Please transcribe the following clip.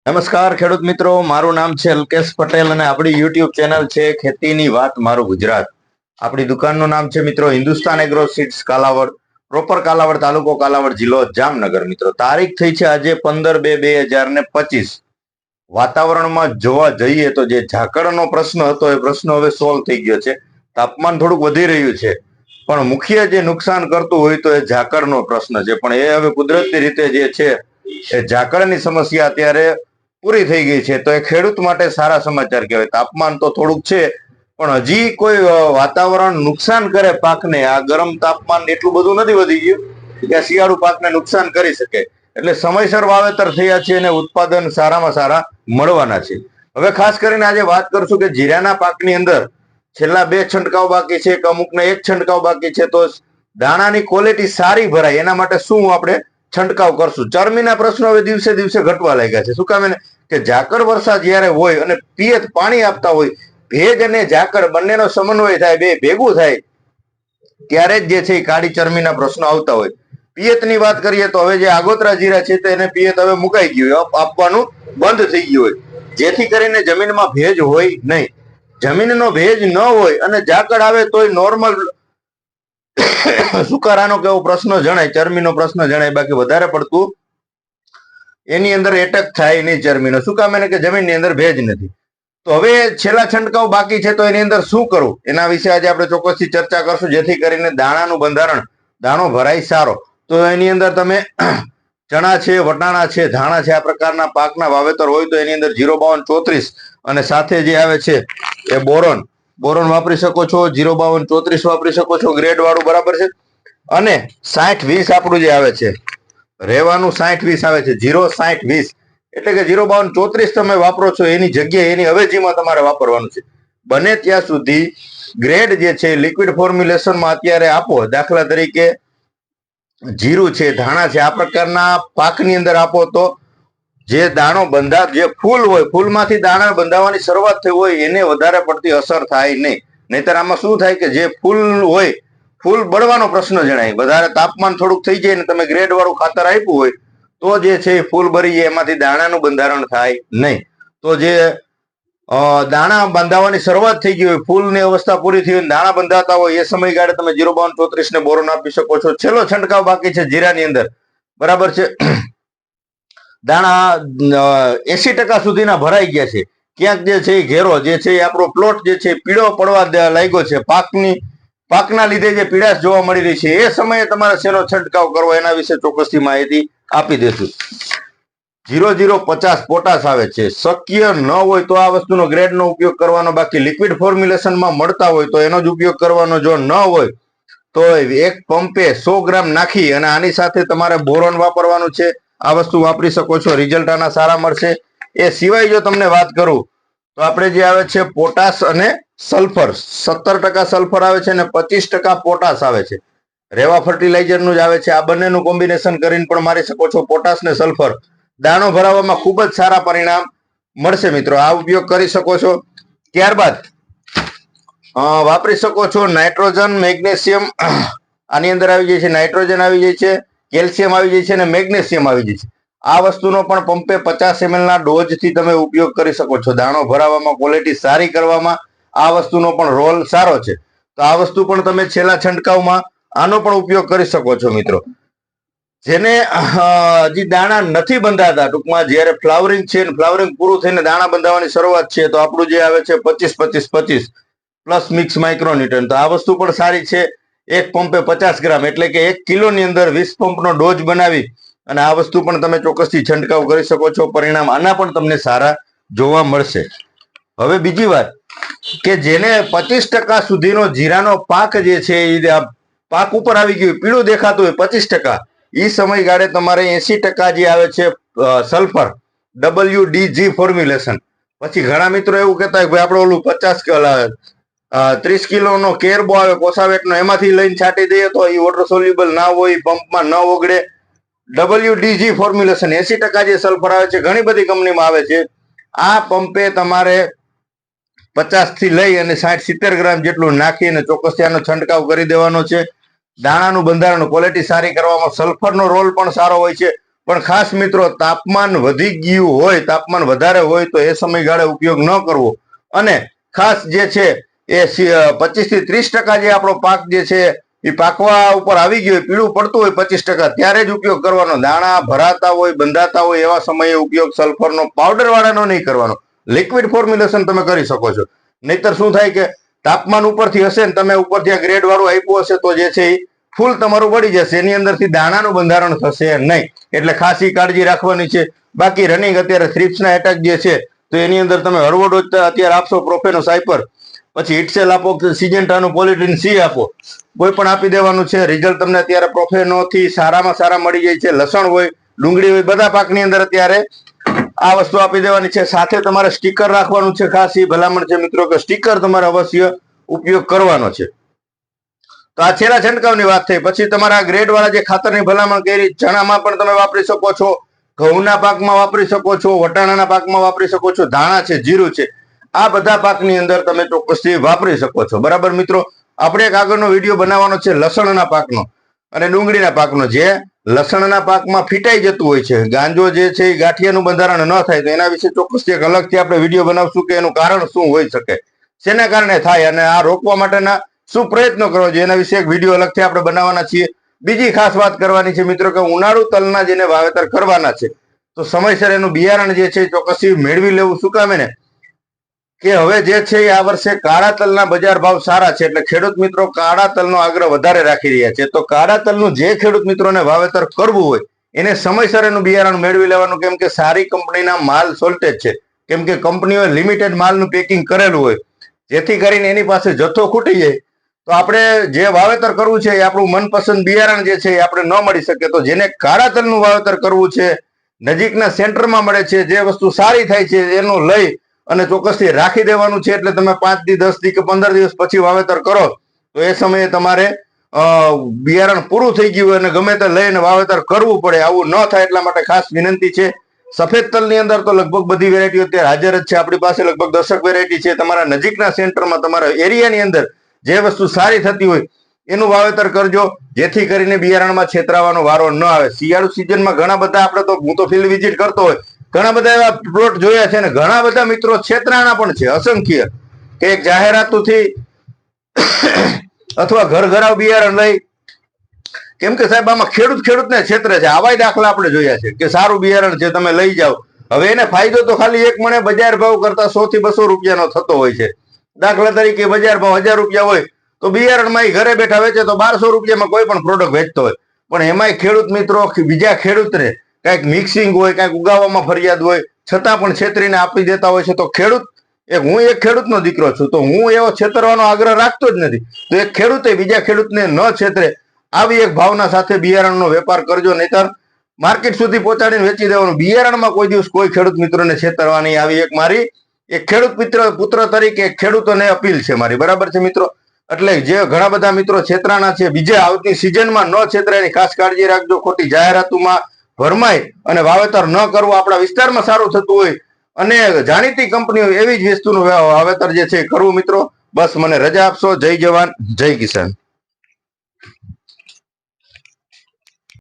નમસ્કાર ખેડૂત મિત્રો, મારું નામ છે અલ્કેશ પટેલ અને આપણી યુટ્યુબ ચેનલ છે ખેતીની વાત મારું ગુજરાત. આપણી દુકાનનું નામ છે મિત્રો Hindustan agro seeds Kalavad, proper Kalavad, તાલુકો કાલાવડ, જિલ્લો જામનગર. મિત્રો તારીખ થઈ છે આજે 15/2/2025. વાતાવરણમાં જોવા જઈએ તો જે ઝાકળનો પ્રશ્ન હતો એ પ્રશ્ન હવે સોલ્વ થઈ ગયો છે. તાપમાન થોડુંક વધી રહ્યું છે, પણ મુખ્ય જે નુકસાન કરતું હોય તો એ ઝાકળનો પ્રશ્ન છે. પણ એ હવે કુદરતી રીતે જે છે એ ઝાકળની સમસ્યા અત્યારે પૂરી થઈ ગઈ છે, તો એ ખેડૂત માટે સારા સમાચાર કહેવાય. તાપમાન તો થોડુંક છે, પણ હજી કોઈ વાતાવરણ નુકસાન કરે પાકને. આ ગરમ તાપમાન એટલું બધું નથી વધી ગયું કે શિયાળુ પાકને નુકસાન કરી શકે. એટલે સમયસર વાવેતર થયા છે અને ઉત્પાદન સારામાં સારા મળવાના છે. હવે ખાસ કરીને આજે વાત કરશું કે જીરાના પાકની અંદર છેલ્લા 2 છંટકાવ બાકી છે કે અમુકને 1 છંટકાવ બાકી છે, તો દાણાની ક્વોલિટી સારી ભરાય એના માટે શું આપણે છંટકાવ કરશું. ચરમીના પ્રશ્નો હવે દિવસે દિવસે ઘટવા લાગ્યા છે. શું કામ? કે ઝાકળ વર્ષા જ્યારે હોય અને પિયત પાણી આપતા હોય, ભેજ અને ઝાકળ બંનેનો સમન્વય થાય, બે ભેગું થાય, ત્યારે જ જે છે એ કાળી ચરમીના પ્રશ્નો આવતા હોય. પિયતની વાત કરીએ તો હવે જે આગોતરા જીરા છે તેને પિયત હવે મુકાઈ ગયું, આપવાનું બંધ થઈ ગયું હોય, જેથી કરીને જમીનમાં ભેજ હોય નહીં. જમીનનો ભેજ ન હોય અને ઝાકળ આવે તોય નોર્મલ સુકારાનો કેવો પ્રશ્ન જણાય, ચરમીનો પ્રશ્ન જણાય. બાકી વધારે પડતું એની અંદર એટક થાય નહીં ચરમીનો. શું કામ? કે જમીનની અંદર ભેજ નથી. તો હવે છેલ્લા છંટકાવ બાકી છે, તો એની અંદર શું કરવું એના વિશે આજે આપણે ચોક્કસથી ચર્ચા કરશું, જેથી કરીને દાણાનું બંધારણ, દાણો ભરાય સારો. તો એની અંદર તમે ચણા છે, વટાણા છે, ધાણા છે, આ પ્રકારના પાકના વાવેતર હોય તો એની અંદર 05234 અને સાથે જે આવે છે એ બોરોન વાપરી શકો છો. 05234 વાપરી શકો છો, ગ્રેડ વાળું, બરાબર છે. અને 60-20 આપણું જે આવે છે રહેવાનું 60-20 આવે છે, 0-60-20, એટલે કે 05234 તમે વાપરો છો એની જગ્યાએ એની અવેજીમાં તમારે વાપરવાનું છે. બને ત્યાં સુધી ગ્રેડ જે છે લિક્વિડ ફોર્મ્યુલેશનમાં અત્યારે આપો. દાખલા તરીકે જીરું છે, ધાણા છે, આ પ્રકારના પાકની અંદર આપો તો જે દાણો બંધા, જે ફૂલ હોય, ફૂલમાંથી દાણા બંધાવવાની શરૂઆત થઈ હોય એને વધારે પડતી અસર થાય નહીં. નહીતર આમાં શું થાય કે જે ફૂલ હોય, ફૂલ બળવાનો પ્રશ્ન જણાય. વધારે તાપમાન થોડુંક થઈ જાય ને તમે ગ્રેડ વાળું ખાતર આપ્યું હોય તો જે છે ફૂલ બળી જાય, એમાંથી દાણાનું બંધારણ થાય નહીં. તો જે દાણા બંધાવવાની શરૂઆત થઈ ગઈ હોય, ફૂલની અવસ્થા પૂરી થઈ હોય, દાણા બંધાતા હોય, એ સમયગાળે તમે 05234 ને બોરોન આપી શકો છો. છેલ્લો છંટકાવ બાકી છે જીરાની અંદર, બરાબર છે. દાણા 80% સુધીના ભરાઈ ગયા છે. ક્યાંક જે છે એ ઘેરો જે છે, આપણો પ્લોટ જે છે પીળો પડવા લાગ્યો છે, પાકના લીધે જે પીડાશ જોવા મળી રહી છે, એ સમયે તમારે શેનો છંટકાવ કરવો એના વિશે ચોક્કસથી માહિતી આપી દેશું. 0050 પોટાશ આવે છે. શક્ય ન હોય તો આ વસ્તુનો ગ્રેડનો ઉપયોગ કરવાનો, બાકી લિક્વિડ ફોર્મ્યુલેશનમાં મળતા હોય તો એનો જ ઉપયોગ કરવાનો. જો ન હોય તો એક પંપે 100 ગ્રામ નાખી અને આની સાથે તમારે બોરોન વાપરવાનું છે. આ વસ્તુ વાપરી શકો છો, રિઝલ્ટ આના સારા મળશે. એ સિવાય જો તમને વાત કરું તો આપણે જે આવે છે પોટાશ અને સલ્ફર, 17% સલ્ફર આવે છે અને 25% પોટાશ આવે છે. રેવા ફર્ટિલાઇઝરનું જ આવે છે. આ બંનેનું કોમ્બિનેશન કરીને પણ મારી શકો છો, પોટાશ ને સલ્ફર. દાણો ભરાવામાં ખૂબ જ સારા પરિણામ મળશે મિત્રો. આ ઉપયોગ કરી શકો છો. ત્યારબાદ વાપરી શકો છો નાઇટ્રોજન, મેગ્નેશિયમ. આની અંદર આવી જાય છે નાઇટ્રોજન, આવી જાય છે કેલ્શિયમ, આવી જાય છે અને મેગ્નેશિયમ આવી જાય છે. આ વસ્તુનો પણ પંપે 50 ml ના ડોઝથી તમે ઉપયોગ કરી શકો છો. દાણો ભરાવામાં, ક્વોલિટી સારી કરવામાં આ વસ્તુનો પણ રોલ સારો છે. તો આ વસ્તુ પણ તમે છેલ્લા છંટકાવમાં આનો પણ ઉપયોગ કરી શકો છો મિત્રો. જેને હજી દાણા નથી બંધાતા, ટૂંકમાં જ્યારે ફ્લાવરિંગ છે, ફ્લાવરિંગ પૂરું થઈને દાણા બંધાવવાની શરૂઆત છે, તો આપણું જે આવે છે 25-25-25 પ્લસ મિક્સ માઇક્રોન્યુટ્રન. તો આ વસ્તુ પણ સારી છે. એક પંપે 50 ગ્રામ, એટલે કે 1 કિલોની અંદર 20 પંપનો ડોઝ બનાવી અને આ વસ્તુ પણ તમે ચોક્કસથી છંટકાવ કરી શકો છો. પરિણામ આના પણ તમને સારા જોવા મળશે. હવે બીજી વાત કે જેને 25% સુધીનો જીરાનો પાક જે છે એ પાક ઉપર આવી ગયું, પીળું દેખાતું હોય 25%, એ સમયગાળે તમારે 80% જે આવે છે સલ્ફર, WDG ફોર્મ્યુલેશન. પછી ઘણા મિત્રો એવું કહેતા હોય ભાઈ આપણે ઓલું 30 કિલોનો કેરબો આવે કોસાવેટનો, એમાંથી લઈને છાંટી દઈએ તો એ વોટર સોલ્યુબલ ના હોય, પંપમાં ન ઓગળે. WDG ફોર્મ્યુલેશન 80% જે સલ્ફર આવે છે, ઘણી બધી કંપનીમાં આવે છે. આ પંપે તમારે 50 થી લઈ અને 60-70 ગ્રામ જેટલું નાખી અને ચોક્કસથી આનો છંટકાવ કરી દેવાનો છે. દાણાનું બંધારણ, ક્વોલિટી સારી કરવામાં સલ્ફરનો રોલ પણ સારો હોય છે. પણ ખાસ મિત્રો તાપમાન વધી ગયું હોય, તાપમાન વધારે હોય તો એ સમયગાળે ઉપયોગ ન કરવો. અને ખાસ જે છે એ 25 થી 30% જે આપણો પાક જે છે એ પાકવા ઉપર આવી ગયો હોય, પીળું પડતું હોય 25%, ત્યારે જ ઉપયોગ કરવાનો. દાણા ભરાતા હોય, બંધાતા હોય એવા સમયે ઉપયોગ સલ્ફરનો પાવડર વાળાનો નહીં કરવાનો. લિક્વિડ ફોર્મ્યુલેશન તમે કરી શકો છો. નહીતર શું થાય કે તાપમાન ઉપરથી હશે ને તમે ઉપરથી આ ગ્રેડ વાળું આપ્યું હશે તો જે છે એ ફૂલ તમારું બળી જશે, એની અંદરથી દાણાનું બંધારણ થશે નહીં. એટલે ખાસ એ કાળજી રાખવાની છે. બાકી રનિંગ અત્યારે થ્રિપ્સના એટેક જે છે તો એની અંદર તમે હળવો ડોઝ અત્યારે આપશો, પ્રોફેનો સાયપર, પછી હિટસેલ આપો, સિજન્ટાનું પોલિટ્રીન સી આપો, કોઈ પણ આપી દેવાનું છે. રિઝલ્ટ તમને અત્યારે પ્રોફેનો થી સારામાં સારા મળી જાય છે. લસણ હોય, ડુંગળી હોય, બધા પાકની અંદર અત્યારે આ વસ્તુ આપી દેવાની છે. સાથે તમારે સ્ટીકર રાખવાનું છે. ખાસ એ ભલામણ છે મિત્રો કે સ્ટીકર તમારે અવશ્ય ઉપયોગ કરવાનો છે. તો આ છેલ્લા છંટકાવની વાત થઈ. પછી તમારા ગ્રેડ વાળા જે ખાતરની ભલામણ કરી, ચણામાં પણ તમે વાપરી શકો છો, ઘઉંના પાકમાં વાપરી શકો છો, વટાણાના પાકમાં વાપરી શકો છો, ધાણા છે, જીરું છે, આ બધા પાકની અંદર તમે ચોક્કસથી વાપરી શકો છો. બરાબર મિત્રો, આપણે એક આગળનો વિડીયો બનાવવાનો છે લસણના પાકનો અને ડુંગળીના પાકનો. જે લસણના પાકમાં ફીટાઈ જતું હોય છે, ગાંજો જે છે એ ગાંઠિયાનું બંધારણ ન થાય, તો એના વિશે ચોક્કસથી એક અલગથી આપણે વિડીયો બનાવશું કે એનું કારણ શું હોઈ શકે, શેના કારણે થાય અને આ રોકવા માટેના શું પ્રયત્નો કરવો જોઈએ, એના વિશે એક વિડીયો અલગથી આપણે બનાવવાના છીએ. બીજી ખાસ વાત કરવાની છે મિત્રો કે ઉનાળુ તલના જેને વાવેતર કરવાના છે તો સમયસર એનું બિયારણ જે છે ચોક્કસથી મેળવી લેવું. શું કામે ને કે હવે જે છે આ વર્ષે કાળા તલના બજાર ભાવ સારા છે, એટલે ખેડૂત મિત્રો કાળા તલનો આગ્રહ વધારે રાખી રહ્યા છે. તો કાળા તલનું જે ખેડૂત મિત્રોને વાવેતર કરવું હોય એને સમયસર એનું બિયારણ મેળવી લેવાનું. કેમ કે સારી કંપનીના માલ શોર્ટેજ છે, કેમ કે કંપનીઓએ લિમિટેડ માલનું પેકિંગ કરેલું હોય, જેથી કરીને એની પાસે જથ્થો ખૂટી જાય તો આપણે જે વાવેતર કરવું છે એ આપણું મનપસંદ બિયારણ જે છે એ આપણે ન મળી શકે. તો જેને કાળા તલનું વાવેતર કરવું છે, નજીકના સેન્ટરમાં મળે છે, જે વસ્તુ સારી થાય છે એનું લઈ અને ચોક્કસથી રાખી દેવાનું છે. એટલે તમે 5 દી 10 દી કે 15 દિવસ પછી વાવેતર કરો તો એ સમયે તમારે બિયારણ પૂરું થઈ ગયું હોય અને ગમે તે લઈને વાવેતર કરવું પડે, આવું ન થાય એટલા માટે ખાસ વિનંતી છે. સફેદ તલની અંદર તો લગભગ બધી વેરાયટીઓ અત્યારે હાજર જ છે. આપણી પાસે લગભગ 10 વેરાયટી છે. તમારા નજીકના સેન્ટરમાં, તમારા એરિયાની અંદર જે વસ્તુ સારી થતી હોય એનું વાવેતર કરજો, જેથી કરીને બિયારણમાં છેતરાવાનો વારો ન આવે. શિયાળુ સિઝનમાં ઘણા બધા, આપણે તો, હું તો ફિલ્ડ વિઝિટ કરતો હોય, ઘણા બધા એવા પ્લોટ જોયા છે ને ઘણા બધા મિત્રો છેતરાણા પણ છે અસંખ્ય, કે એક જાહેરાતોથી અથવા ઘર ઘરાવ બિયારણ લઈ, કેમ કે સાહેબ આમાં ખેડૂતને છેતરે છે. આવાય દાખલા આપણે જોયા છે કે સારું બિયારણ છે, તમે લઈ જાઓ, હવે એને ફાયદો તો ખાલી એક મણે બજાર ભાવ કરતા 100 થી 200 રૂપિયાનો થતો હોય છે. દાખલા તરીકે બજાર ભાવ 1000 રૂપિયા હોય તો બિયારણમાં ઘરે બેઠા વેચે તો 1200 રૂપિયામાં કોઈ પણ પ્રોડક્ટ વેચતો હોય. પણ એમાંય ખેડૂત મિત્રો બીજા ખેડૂતને કઈક મિક્સિંગ હોય, કઈક ઉગાવવામાં ફરિયાદ હોય, છતાં પણ છેતરીને આપી દેતા હોય છે. તો ખેડૂત, હું એક ખેડૂતનો દીકરો છું, તો હું એવો છેતરવાનો આગ્રહ રાખતો જ નથી. તો એક ખેડૂતે બીજા ખેડૂતને ન છેતરે આવી એક ભાવના સાથે બિયારણનો વેપાર કરજો, નહીતર માર્કેટ સુધી પહોંચાડીને વેચી દેવાનું. બિયારણમાં કોઈ દિવસ કોઈ ખેડૂત મિત્રોને છેતરવાની, આવી એક મારી એક ખેડૂત પુત્ર તરીકે ખેડૂતોને અપીલ છે મારી. બરાબર છે મિત્રો? એટલે જે ઘણા બધા મિત્રો છેતરાના છે, બીજા આવતી સિઝનમાં ન છેતરાયની ખાસ કાળજી રાખજો. ખોટી જાહેરાતોમાં ભરમાય અને વાવેતર ન કરવું. આપણા વિસ્તારમાં સારું થતું હોય અને જાણીતી કંપનીઓ એવી જ વસ્તુનું વાવેતર જે છે કરવું. મિત્રો બસ મને રજા આપશો. જય જવાન, જય કિસાન.